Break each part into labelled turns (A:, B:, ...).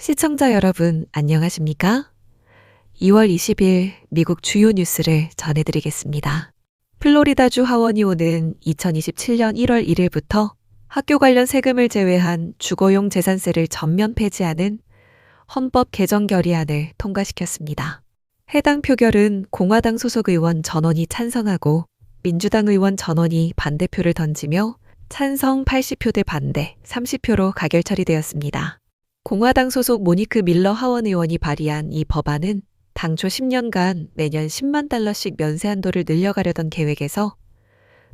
A: 시청자 여러분, 안녕하십니까? 2월 20일 미국 주요 뉴스를 전해드리겠습니다. 플로리다주 하원이 오는 2027년 1월 1일부터 학교 관련 세금을 제외한 주거용 재산세를 전면 폐지하는 헌법 개정 결의안을 통과시켰습니다. 해당 표결은 공화당 소속 의원 전원이 찬성하고 민주당 의원 전원이 반대표를 던지며 찬성 80표 대 반대 30표로 가결 처리되었습니다. 공화당 소속 모니크 밀러 하원 의원이 발의한 이 법안은 당초 10년간 매년 10만 달러씩 면세 한도를 늘려가려던 계획에서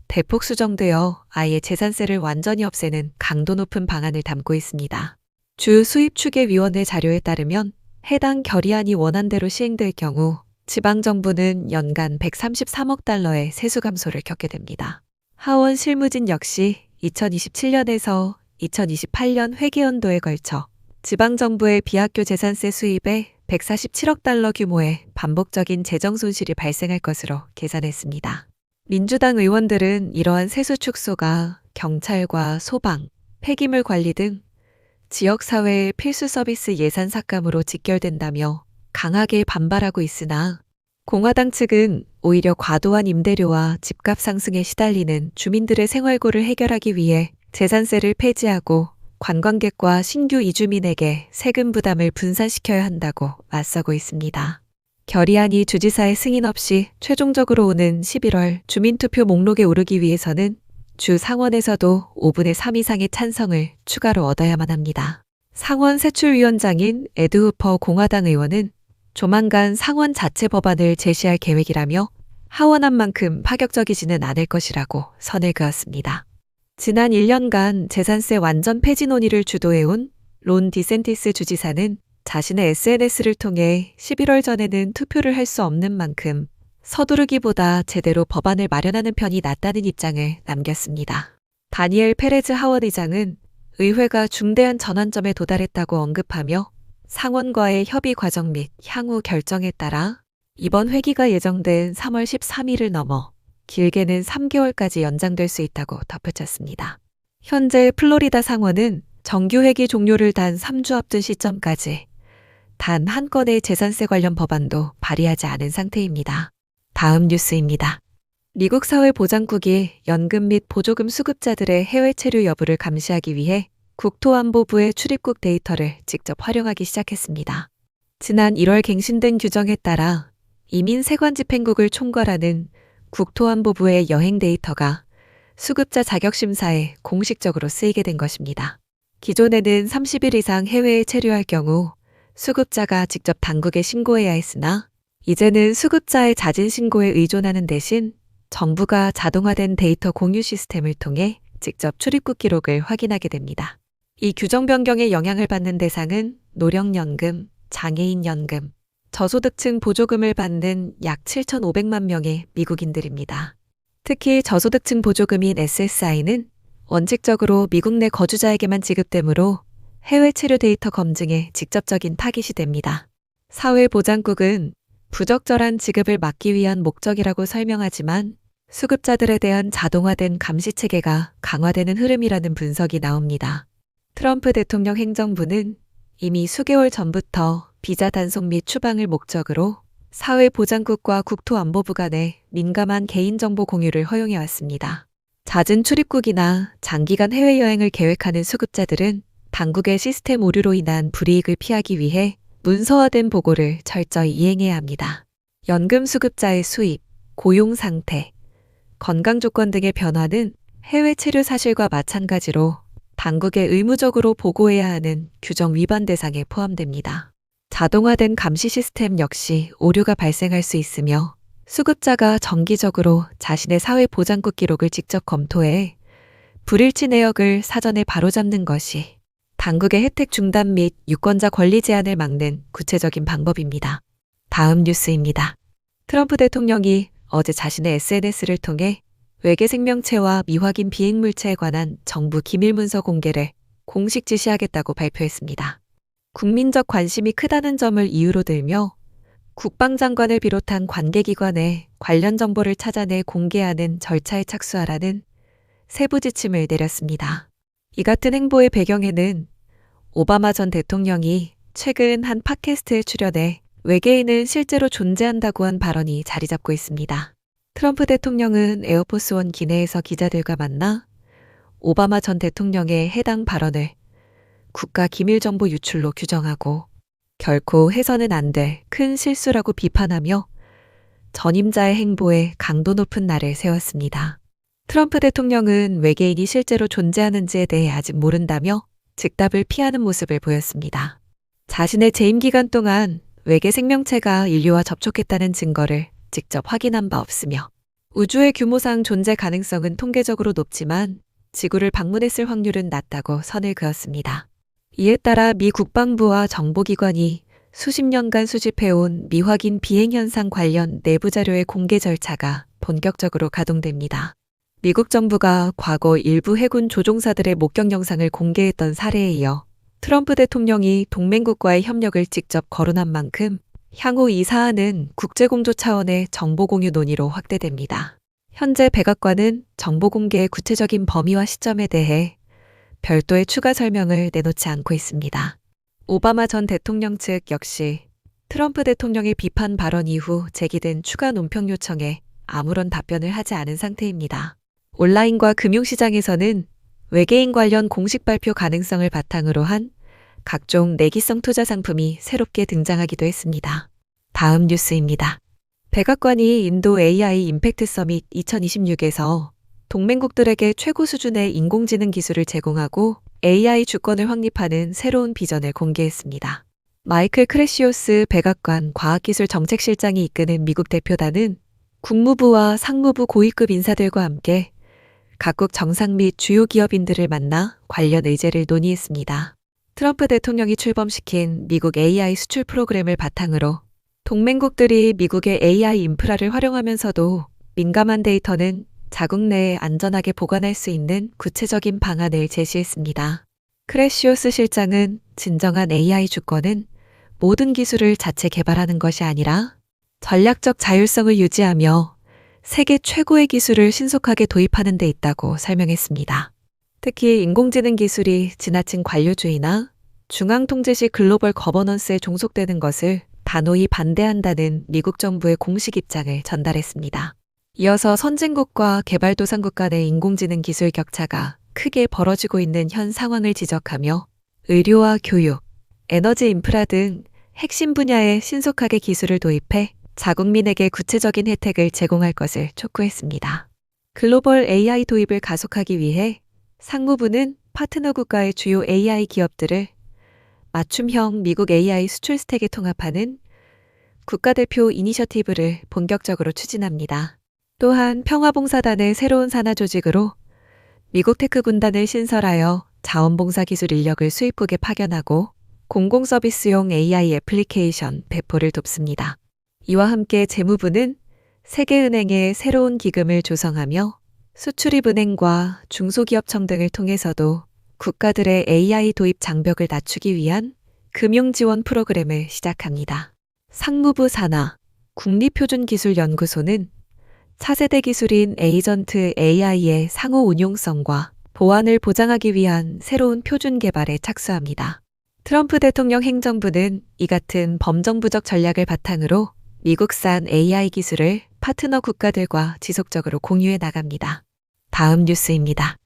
A: 대폭 수정되어 아예 재산세를 완전히 없애는 강도 높은 방안을 담고 있습니다. 주 수입추계위원회 자료에 따르면 해당 결의안이 원안대로 시행될 경우 지방정부는 연간 133억 달러의 세수 감소를 겪게 됩니다. 하원 실무진 역시 2027년에서 2028년 회계연도에 걸쳐 지방정부의 비학교 재산세 수입에 147억 달러 규모의 반복적인 재정 손실이 발생할 것으로 계산했습니다. 민주당 의원들은 이러한 세수 축소가 경찰과 소방, 폐기물 관리 등 지역사회의 필수 서비스 예산 삭감으로 직결된다며 강하게 반발하고 있으나 공화당 측은 오히려 과도한 임대료와 집값 상승에 시달리는 주민들의 생활고를 해결하기 위해 재산세를 폐지하고 관광객과 신규 이주민에게 세금 부담을 분산시켜야 한다고 맞서고 있습니다. 결의안이 주지사의 승인 없이 최종적으로 오는 11월 주민투표 목록에 오르기 위해서는 주 상원에서도 5분의 3 이상의 찬성을 추가로 얻어야만 합니다. 상원 세출위원장인 에드 후퍼 공화당 의원은 조만간 상원 자체 법안을 제시할 계획이라며 하원안 만큼 파격적이지는 않을 것이라고 선을 그었습니다. 지난 1년간 재산세 완전 폐지 논의를 주도해온 론 디센티스 주지사는 자신의 SNS를 통해 11월 전에는 투표를 할 수 없는 만큼 서두르기보다 제대로 법안을 마련하는 편이 낫다는 입장을 남겼습니다. 다니엘 페레즈 하원 의장은 의회가 중대한 전환점에 도달했다고 언급하며 상원과의 협의 과정 및 향후 결정에 따라 이번 회기가 예정된 3월 13일을 넘어 길게는 3개월까지 연장될 수 있다고 덧붙였습니다. 현재 플로리다 상원은 정규회기 종료를 단 3주 앞둔 시점까지 단 한 건의 재산세 관련 법안도 발의하지 않은 상태입니다. 다음 뉴스입니다. 미국 사회보장국이 연금 및 보조금 수급자들의 해외 체류 여부를 감시하기 위해 국토안보부의 출입국 데이터를 직접 활용하기 시작했습니다. 지난 1월 갱신된 규정에 따라 이민 세관집행국을 총괄하는 국토안보부의 여행 데이터가 수급자 자격심사에 공식적으로 쓰이게 된 것입니다. 기존에는 30일 이상 해외에 체류할 경우 수급자가 직접 당국에 신고해야 했으나 이제는 수급자의 자진 신고에 의존하는 대신 정부가 자동화된 데이터 공유 시스템을 통해 직접 출입국 기록을 확인하게 됩니다. 이 규정 변경의 영향을 받는 대상은 노령연금, 장애인연금, 저소득층 보조금을 받는 약 7,500만 명의 미국인들입니다. 특히 저소득층 보조금인 SSI는 원칙적으로 미국 내 거주자에게만 지급되므로 해외 체류 데이터 검증에 직접적인 타깃이 됩니다. 사회보장국은 부적절한 지급을 막기 위한 목적이라고 설명하지만 수급자들에 대한 자동화된 감시 체계가 강화되는 흐름이라는 분석이 나옵니다. 트럼프 대통령 행정부는 이미 수개월 전부터 비자 단속 및 추방을 목적으로 사회보장국과 국토안보부 간의 민감한 개인정보 공유를 허용해 왔습니다. 잦은 출입국이나 장기간 해외여행을 계획하는 수급자들은 당국의 시스템 오류로 인한 불이익을 피하기 위해 문서화된 보고를 철저히 이행해야 합니다. 연금 수급자의 수입, 고용 상태, 건강 조건 등의 변화는 해외 체류 사실과 마찬가지로 당국에 의무적으로 보고해야 하는 규정 위반 대상에 포함됩니다. 자동화된 감시 시스템 역시 오류가 발생할 수 있으며 수급자가 정기적으로 자신의 사회보장국 기록을 직접 검토해 불일치 내역을 사전에 바로잡는 것이 당국의 혜택 중단 및 유권자 권리 제한을 막는 구체적인 방법입니다. 다음 뉴스입니다. 트럼프 대통령이 어제 자신의 SNS를 통해 외계 생명체와 미확인 비행물체에 관한 정부 기밀문서 공개를 공식 지시하겠다고 발표했습니다. 국민적 관심이 크다는 점을 이유로 들며 국방장관을 비롯한 관계기관에 관련 정보를 찾아내 공개하는 절차에 착수하라는 세부 지침을 내렸습니다. 이 같은 행보의 배경에는 오바마 전 대통령이 최근 한 팟캐스트에 출연해 외계인은 실제로 존재한다고 한 발언이 자리 잡고 있습니다. 트럼프 대통령은 에어포스원 기내에서 기자들과 만나 오바마 전 대통령의 해당 발언을 국가 기밀 정보 유출로 규정하고 결코 해서는 안 될 큰 실수라고 비판하며 전임자의 행보에 강도 높은 날을 세웠습니다. 트럼프 대통령은 외계인이 실제로 존재하는지에 대해 아직 모른다며 즉답을 피하는 모습을 보였습니다. 자신의 재임 기간 동안 외계 생명체가 인류와 접촉했다는 증거를 직접 확인한 바 없으며 우주의 규모상 존재 가능성은 통계적으로 높지만 지구를 방문했을 확률은 낮다고 선을 그었습니다. 이에 따라 미 국방부와 정보기관이 수십 년간 수집해온 미확인 비행 현상 관련 내부 자료의 공개 절차가 본격적으로 가동됩니다. 미국 정부가 과거 일부 해군 조종사들의 목격 영상을 공개했던 사례에 이어 트럼프 대통령이 동맹국과의 협력을 직접 거론한 만큼 향후 이 사안은 국제공조 차원의 정보 공유 논의로 확대됩니다. 현재 백악관은 정보 공개의 구체적인 범위와 시점에 대해 별도의 추가 설명을 내놓지 않고 있습니다. 오바마 전 대통령 측 역시 트럼프 대통령의 비판 발언 이후 제기된 추가 논평 요청에 아무런 답변을 하지 않은 상태입니다. 온라인과 금융시장에서는 외계인 관련 공식 발표 가능성을 바탕으로 한 각종 내기성 투자 상품이 새롭게 등장하기도 했습니다. 다음 뉴스입니다. 백악관이 인도 AI 임팩트 서밋 2026에서 동맹국들에게 최고 수준의 인공지능 기술을 제공하고 AI 주권을 확립하는 새로운 비전을 공개했습니다. 마이클 크레시오스 백악관 과학기술정책실장이 이끄는 미국 대표단은 국무부와 상무부 고위급 인사들과 함께 각국 정상 및 주요 기업인들을 만나 관련 의제를 논의했습니다. 트럼프 대통령이 출범시킨 미국 AI 수출 프로그램을 바탕으로 동맹국들이 미국의 AI 인프라를 활용하면서도 민감한 데이터는 자국 내에 안전하게 보관할 수 있는 구체적인 방안을 제시했습니다. 크레시오스 실장은 진정한 AI 주권은 모든 기술을 자체 개발하는 것이 아니라 전략적 자율성을 유지하며 세계 최고의 기술을 신속하게 도입하는 데 있다고 설명했습니다. 특히 인공지능 기술이 지나친 관료주의나 중앙통제식 글로벌 거버넌스에 종속되는 것을 단호히 반대한다는 미국 정부의 공식 입장을 전달했습니다. 이어서 선진국과 개발도상국 간의 인공지능 기술 격차가 크게 벌어지고 있는 현 상황을 지적하며 의료와 교육, 에너지 인프라 등 핵심 분야에 신속하게 기술을 도입해 자국민에게 구체적인 혜택을 제공할 것을 촉구했습니다. 글로벌 AI 도입을 가속하기 위해 상무부는 파트너 국가의 주요 AI 기업들을 맞춤형 미국 AI 수출 스택에 통합하는 국가대표 이니셔티브를 본격적으로 추진합니다. 또한 평화봉사단의 새로운 산하 조직으로 미국 테크 군단을 신설하여 자원봉사 기술 인력을 수입국에 파견하고 공공서비스용 AI 애플리케이션 배포를 돕습니다. 이와 함께 재무부는 세계은행의 새로운 기금을 조성하며 수출입은행과 중소기업청 등을 통해서도 국가들의 AI 도입 장벽을 낮추기 위한 금융지원 프로그램을 시작합니다. 상무부 산하 국립표준기술연구소는 차세대 기술인 에이전트 AI의 상호 운용성과 보안을 보장하기 위한 새로운 표준 개발에 착수합니다. 트럼프 대통령 행정부는 이 같은 범정부적 전략을 바탕으로 미국산 AI 기술을 파트너 국가들과 지속적으로 공유해 나갑니다. 다음 뉴스입니다.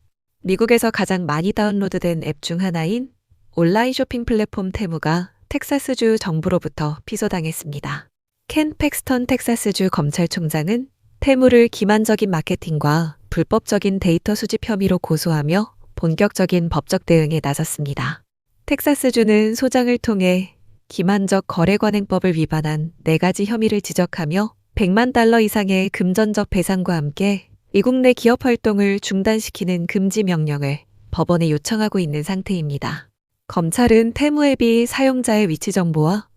A: 미국에서 가장 많이 다운로드된 앱 중 하나인 온라인 쇼핑 플랫폼 테무가 텍사스주 정부로부터 피소당했습니다. 켄 팩스턴 텍사스주 검찰총장은 테무를 기만적인 마케팅과 불법적인 데이터 수집 혐의로 고소하며 본격적인 법적 대응에 나섰습니다. 텍사스주는 소장을 통해 기만적 거래관행법을 위반한 4가지 혐의를 지적하며 $100만 이상의 금전적 배상과 함께 미국 내 기업 활동을 중단시키는 금지 명령을 법원에 요청하고 있는 상태입니다. 검찰은 테무 앱이 사용자의 위치 정보와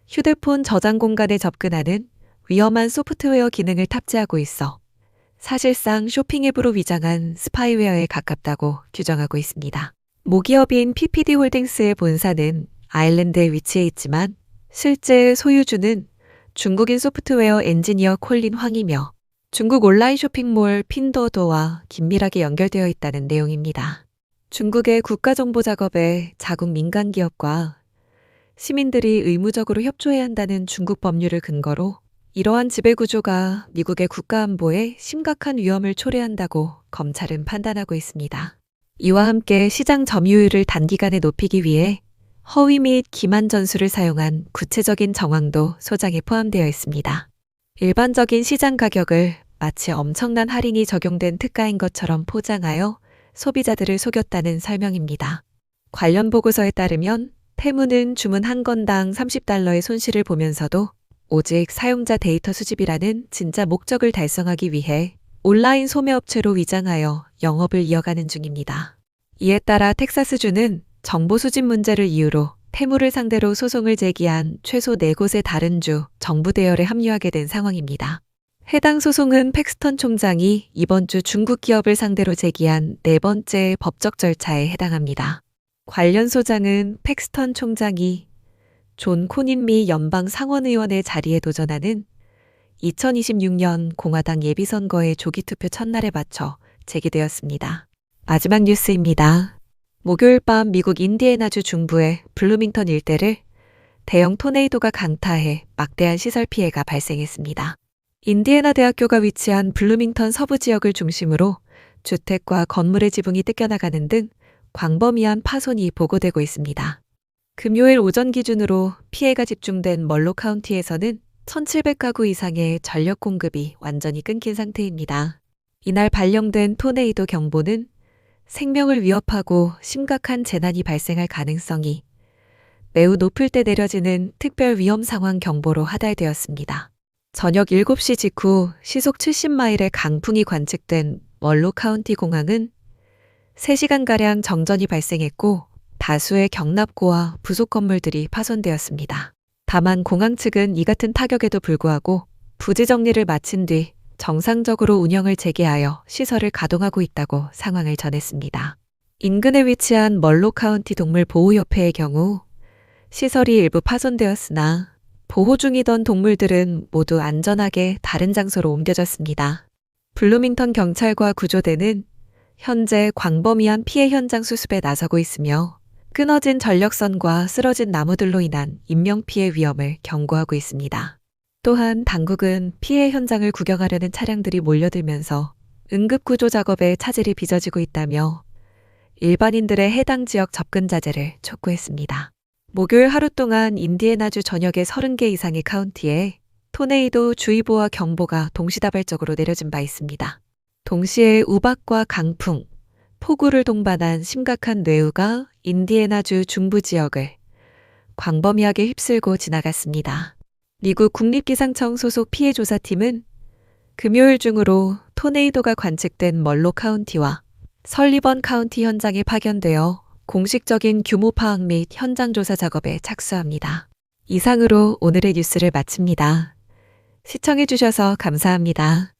A: 휴대폰 저장 공간에 접근하는 위험한 소프트웨어 기능을 탑재하고 있어 사실상 쇼핑 앱으로 위장한 스파이웨어에 가깝다고 규정하고 있습니다. 모기업인 PPD 홀딩스의 본사는 아일랜드에 위치해 있지만 실제 소유주는 중국인 소프트웨어 엔지니어 콜린 황이며 중국 온라인 쇼핑몰 핀도어도와 긴밀하게 연결되어 있다는 내용입니다. 중국의 국가정보 작업에 자국 민간 기업과 시민들이 의무적으로 협조해야 한다는 중국 법률을 근거로 이러한 지배구조가 미국의 국가안보에 심각한 위험을 초래한다고 검찰은 판단하고 있습니다. 이와 함께 시장 점유율을 단기간에 높이기 위해 허위 및 기만 전수를 사용한 구체적인 정황도 소장에 포함되어 있습니다. 일반적인 시장 가격을 마치 엄청난 할인이 적용된 특가인 것처럼 포장하여 소비자들을 속였다는 설명입니다. 관련 보고서에 따르면 테무는 주문 한 건당 $30의 손실을 보면서도 오직 사용자 데이터 수집이라는 진짜 목적을 달성하기 위해 온라인 소매업체로 위장하여 영업을 이어가는 중입니다. 이에 따라 텍사스주는 정보 수집 문제를 이유로 테무를 상대로 소송을 제기한 최소 4곳의 다른 주 정부 대열에 합류하게 된 상황입니다. 해당 소송은 팩스턴 총장이 이번 주 중국 기업을 상대로 제기한 4번째 법적 절차에 해당합니다. 관련 소장은 팩스턴 총장이 존 코닌 미 연방 상원의원의 자리에 도전하는 2026년 공화당 예비선거의 조기투표 첫날에 맞춰 제기되었습니다. 마지막 뉴스입니다. 목요일 밤 미국 인디애나주 중부의 블루밍턴 일대를 대형 토네이도가 강타해 막대한 시설 피해가 발생했습니다. 인디애나 대학교가 위치한 블루밍턴 서부 지역을 중심으로 주택과 건물의 지붕이 뜯겨나가는 등 광범위한 파손이 보고되고 있습니다. 금요일 오전 기준으로 피해가 집중된 멀로 카운티에서는 1,700가구 이상의 전력 공급이 완전히 끊긴 상태입니다. 이날 발령된 토네이도 경보는 생명을 위협하고 심각한 재난이 발생할 가능성이 매우 높을 때 내려지는 특별 위험 상황 경보로 하달되었습니다. 저녁 7시 직후 시속 70마일의 강풍이 관측된 멀로 카운티 공항은 3시간가량 정전이 발생했고 다수의 경납고와 부속 건물들이 파손되었습니다. 다만 공항 측은 이 같은 타격에도 불구하고 부지 정리를 마친 뒤 정상적으로 운영을 재개하여 시설을 가동하고 있다고 상황을 전했습니다. 인근에 위치한 멀로 카운티 동물보호협회의 경우 시설이 일부 파손되었으나 보호 중이던 동물들은 모두 안전하게 다른 장소로 옮겨졌습니다. 블루밍턴 경찰과 구조대는 현재 광범위한 피해 현장 수습에 나서고 있으며 끊어진 전력선과 쓰러진 나무들로 인한 인명피해 위험을 경고하고 있습니다. 또한 당국은 피해 현장을 구경하려는 차량들이 몰려들면서 응급구조 작업에 차질이 빚어지고 있다며 일반인들의 해당 지역 접근 자제를 촉구했습니다. 목요일 하루 동안 인디애나주 전역의 30개 이상의 카운티에 토네이도 주의보와 경보가 동시다발적으로 내려진 바 있습니다. 동시에 우박과 강풍, 폭우를 동반한 심각한 뇌우가 인디애나주 중부 지역을 광범위하게 휩쓸고 지나갔습니다. 미국 국립기상청 소속 피해조사팀은 금요일 중으로 토네이도가 관측된 멀로 카운티와 설리번 카운티 현장에 파견되어 공식적인 규모 파악 및 현장 조사 작업에 착수합니다. 이상으로 오늘의 뉴스를 마칩니다. 시청해주셔서 감사합니다.